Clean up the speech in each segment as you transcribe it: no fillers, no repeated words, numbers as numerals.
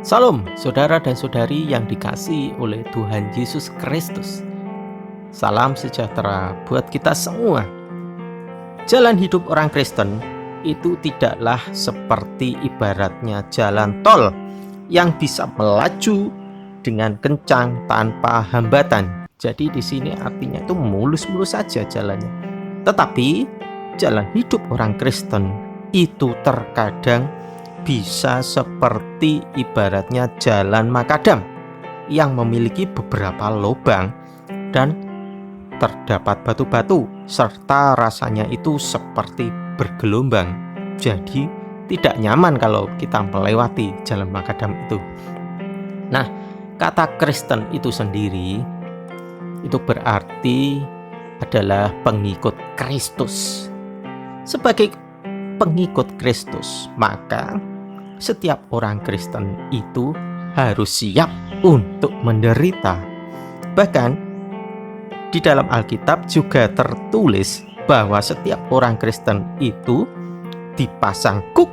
Salam saudara dan saudari yang dikasihi oleh Tuhan Yesus Kristus. Salam sejahtera buat kita semua. Jalan hidup orang Kristen itu tidaklah seperti ibaratnya jalan tol yang bisa melaju dengan kencang tanpa hambatan. Jadi di sini artinya itu mulus-mulus saja jalannya. Tetapi jalan hidup orang Kristen itu terkadang bisa seperti ibaratnya jalan makadam yang memiliki beberapa lubang dan terdapat batu-batu serta rasanya itu seperti bergelombang. Jadi tidak nyaman kalau kita melewati jalan makadam itu. Nah, kata Kristen itu sendiri itu berarti adalah pengikut Kristus. Sebagai pengikut Kristus, maka setiap orang Kristen itu harus siap untuk menderita. Bahkan di dalam Alkitab juga tertulis bahwa setiap orang Kristen itu dipasang kuk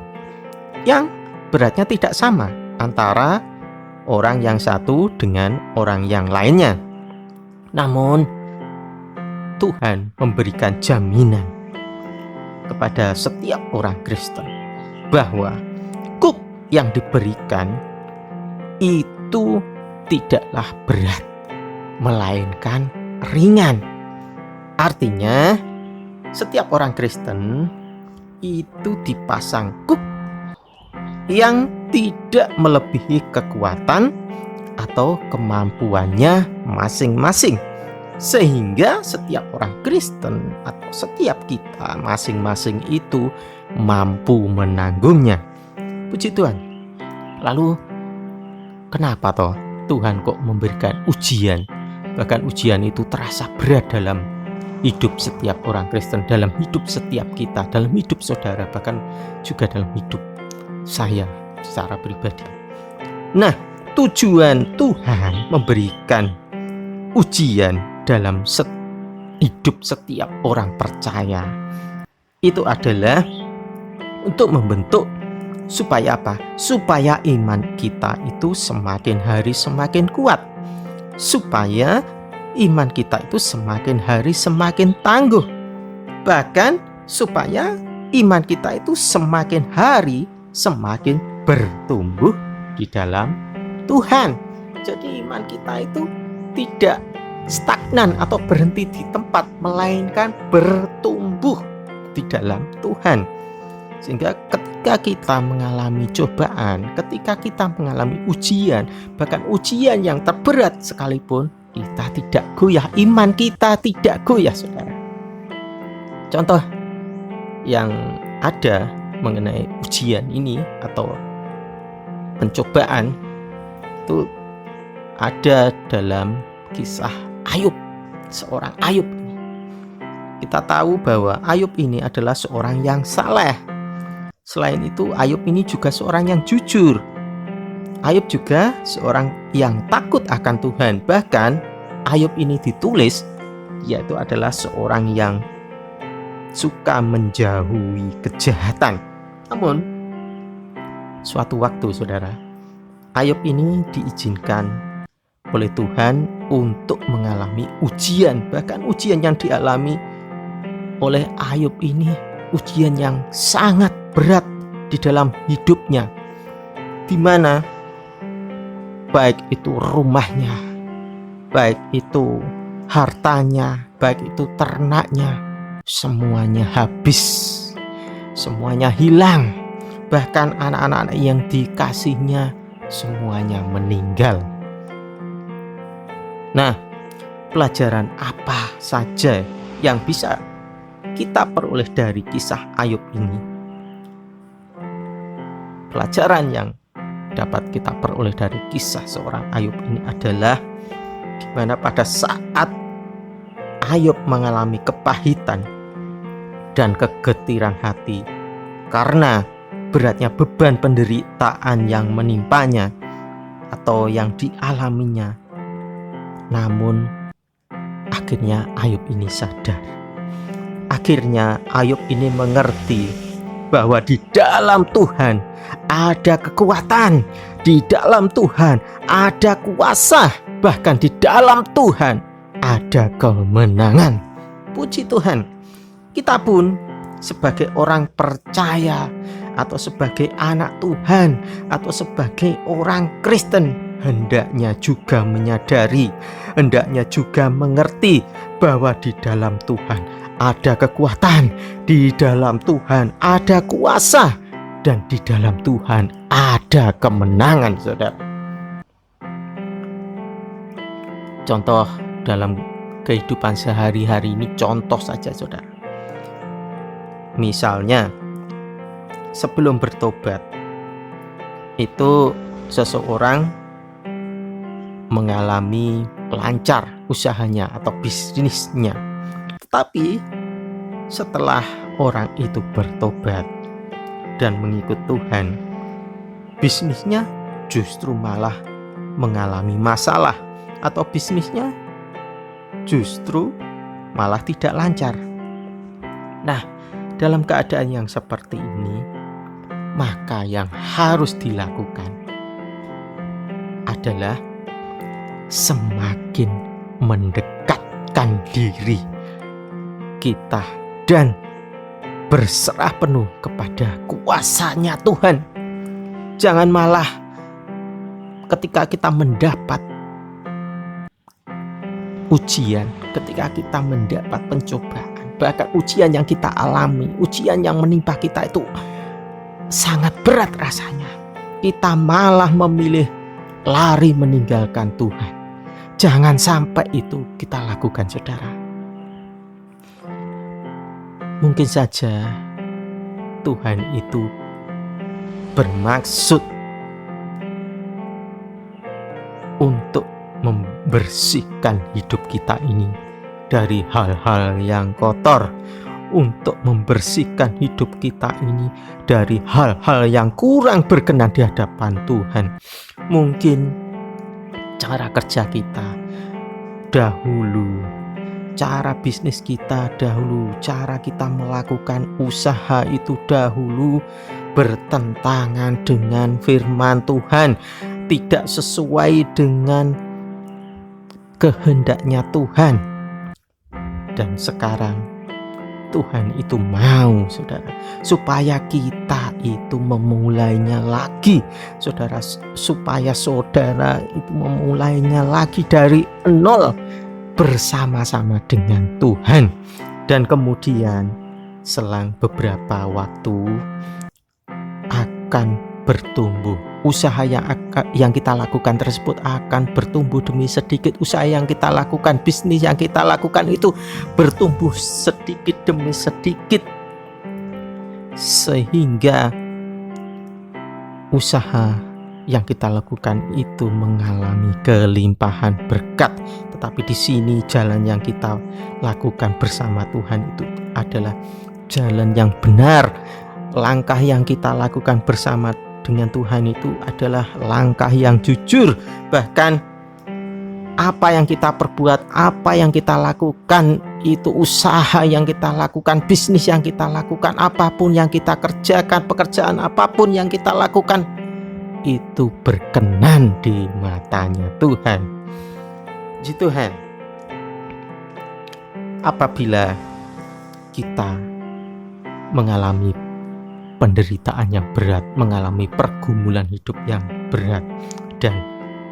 yang beratnya tidak sama antara orang yang satu dengan orang yang lainnya. Namun Tuhan memberikan jaminan kepada setiap orang Kristen bahwa kuk yang diberikan itu tidaklah berat, melainkan ringan. Artinya setiap orang Kristen itu dipasang kuk yang tidak melebihi kekuatan atau kemampuannya masing-masing, sehingga setiap orang Kristen atau setiap kita masing-masing itu mampu menanggungnya. Puji Tuhan. Lalu kenapa toh Tuhan kok memberikan ujian? Bahkan ujian itu terasa berat dalam hidup setiap orang Kristen, dalam hidup setiap kita, dalam hidup saudara, bahkan juga dalam hidup saya secara pribadi. Nah, tujuan Tuhan memberikan ujian dalam hidup setiap orang percaya itu adalah untuk membentuk supaya apa? Supaya iman kita itu semakin hari semakin kuat, supaya iman kita itu semakin hari semakin tangguh, bahkan supaya iman kita itu semakin hari semakin bertumbuh di dalam Tuhan. Jadi iman kita itu tidak stagnan atau berhenti di tempat, melainkan bertumbuh di dalam Tuhan. Sehingga ketika kita mengalami cobaan, ketika kita mengalami ujian, bahkan ujian yang terberat sekalipun, kita tidak goyah, iman kita tidak goyah, saudara. Contoh yang ada mengenai ujian ini atau pencobaan itu ada dalam kisah Ayub, seorang Ayub. Kita tahu bahwa Ayub ini adalah seorang yang saleh. Selain itu, Ayub ini juga seorang yang jujur. Ayub juga seorang yang takut akan Tuhan. Bahkan Ayub ini ditulis yaitu adalah seorang yang suka menjauhi kejahatan. Namun suatu waktu, saudara, Ayub ini diizinkan oleh Tuhan untuk mengalami ujian. Bahkan ujian yang dialami oleh Ayub ini ujian yang sangat berat di dalam hidupnya, di mana baik itu rumahnya, baik itu hartanya, baik itu ternaknya, semuanya habis, semuanya hilang. Bahkan anak-anak yang dikasihnya semuanya meninggal. Nah, pelajaran apa saja yang bisa kita peroleh dari kisah Ayub ini? Pelajaran yang dapat kita peroleh dari kisah seorang Ayub ini adalah di mana pada saat Ayub mengalami kepahitan dan kegetiran hati karena beratnya beban penderitaan yang menimpanya atau yang dialaminya. Namun akhirnya Ayub ini sadar. Akhirnya Ayub ini mengerti bahwa di dalam Tuhan ada kekuatan, di dalam Tuhan ada kuasa, bahkan di dalam Tuhan ada kemenangan. Puji Tuhan, kita pun sebagai orang percaya atau sebagai anak Tuhan atau sebagai orang Kristen hendaknya juga menyadari, hendaknya juga mengerti bahwa di dalam Tuhan ada kekuatan, di dalam Tuhan ada kuasa, dan di dalam Tuhan ada kemenangan, saudara. Contoh dalam kehidupan sehari-hari ini, contoh saja, saudara. Misalnya, sebelum bertobat, itu seseorang mengalami lancar usahanya atau bisnisnya. Tetapi setelah orang itu bertobat dan mengikut Tuhan, bisnisnya justru malah mengalami masalah, atau bisnisnya justru malah tidak lancar. Nah, dalam keadaan yang seperti ini, maka yang harus dilakukan adalah semakin mendekatkan diri kita dan berserah penuh kepada kuasanya Tuhan. Jangan malah ketika kita mendapat ujian, ketika kita mendapat pencobaan, bahkan ujian yang kita alami, ujian yang menimpa kita itu sangat berat rasanya, kita malah memilih lari meninggalkan Tuhan. Jangan sampai itu kita lakukan, saudara. Mungkin saja Tuhan itu bermaksud untuk membersihkan hidup kita ini dari hal-hal yang kotor, untuk membersihkan hidup kita ini dari hal-hal yang kurang berkenan di hadapan Tuhan. Mungkin cara kerja kita dahulu, cara bisnis kita dahulu, cara kita melakukan usaha itu dahulu bertentangan dengan firman Tuhan, tidak sesuai dengan kehendaknya Tuhan. Dan sekarang Tuhan itu mau, saudara, supaya kita itu memulainya lagi, saudara, supaya saudara itu memulainya lagi dari nol bersama-sama dengan Tuhan. Dan kemudian selang beberapa waktu akan bertumbuh. Usaha yang kita lakukan tersebut akan bertumbuh demi sedikit. Usaha yang kita lakukan, bisnis yang kita lakukan itu bertumbuh sedikit demi sedikit, sehingga usaha yang kita lakukan itu mengalami kelimpahan berkat. Tetapi di sini jalan yang kita lakukan bersama Tuhan itu adalah jalan yang benar. Langkah yang kita lakukan bersama dengan Tuhan itu adalah langkah yang jujur. Bahkan apa yang kita perbuat, apa yang kita lakukan, itu usaha yang kita lakukan, bisnis yang kita lakukan, apapun yang kita kerjakan, pekerjaan apapun yang kita lakukan, itu berkenan di matanya Tuhan. Puji Tuhan. Apabila kita mengalami penderitaan yang berat, mengalami pergumulan hidup yang berat, dan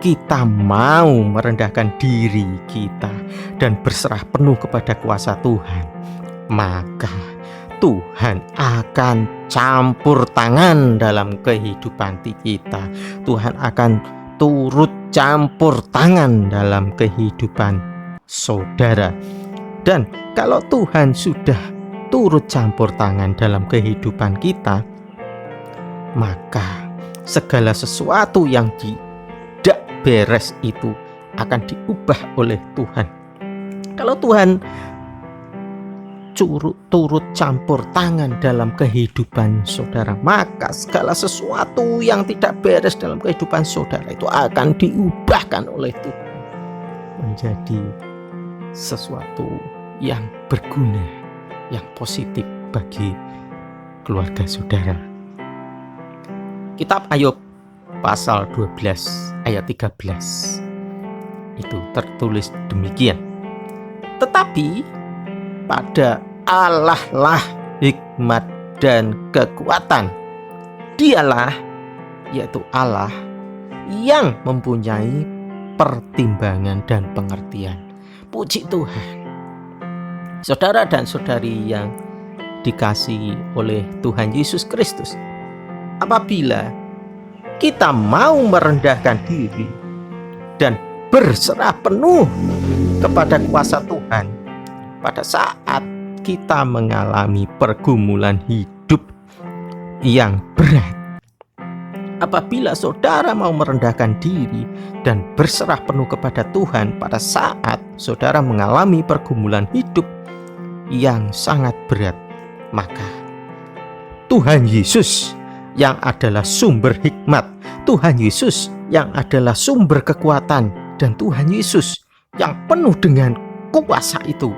kita mau merendahkan diri kita dan berserah penuh kepada kuasa Tuhan, maka Tuhan akan campur tangan dalam kehidupan kita. Tuhan akan turut campur tangan dalam kehidupan saudara. Dan kalau Tuhan sudah turut campur tangan dalam kehidupan kita, maka segala sesuatu yang tidak beres itu akan diubah oleh Tuhan. Kalau Tuhan turut campur tangan dalam kehidupan saudara, maka segala sesuatu yang tidak beres dalam kehidupan saudara itu akan diubahkan oleh Tuhan menjadi sesuatu yang berguna, yang positif bagi keluarga saudara. Kitab Ayub pasal 12 ayat 13 itu tertulis demikian. Tetapi pada Allah lah hikmat dan kekuatan. Dialah, yaitu Allah, yang mempunyai pertimbangan dan pengertian. Puji Tuhan. Saudara dan saudari yang dikasihi oleh Tuhan Yesus Kristus, apabila kita mau merendahkan diri dan berserah penuh kepada kuasa Tuhan pada saat kita mengalami pergumulan hidup yang berat. Apabila saudara mau merendahkan diri dan berserah penuh kepada Tuhan pada saat saudara mengalami pergumulan hidup yang sangat berat, maka Tuhan Yesus yang adalah sumber hikmat, Tuhan Yesus yang adalah sumber kekuatan, dan Tuhan Yesus yang penuh dengan kuasa itu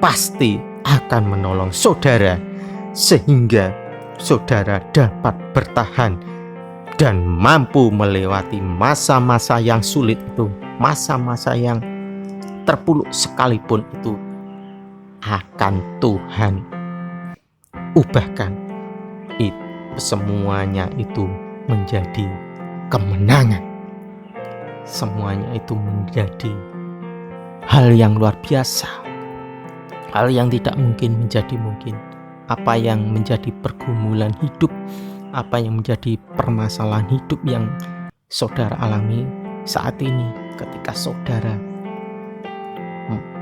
pasti akan menolong saudara sehingga saudara dapat bertahan dan mampu melewati masa-masa yang sulit itu, masa-masa yang terpuruk sekalipun itu akan Tuhan ubahkan semuanya itu menjadi kemenangan. Semuanya itu menjadi hal yang luar biasa, hal yang tidak mungkin menjadi mungkin. Apa yang menjadi pergumulan hidup, apa yang menjadi permasalahan hidup yang saudara alami saat ini, ketika saudara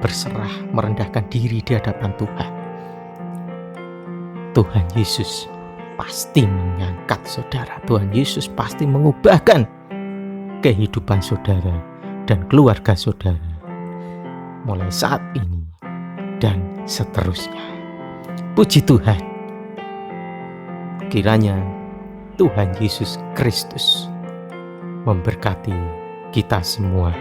berserah, merendahkan diri di hadapan Tuhan, Tuhan Yesus pasti mengangkat saudara. Tuhan Yesus pasti mengubahkan kehidupan saudara dan keluarga saudara mulai saat ini dan seterusnya. Puji Tuhan. Kiranya Tuhan Yesus Kristus memberkati kita semua.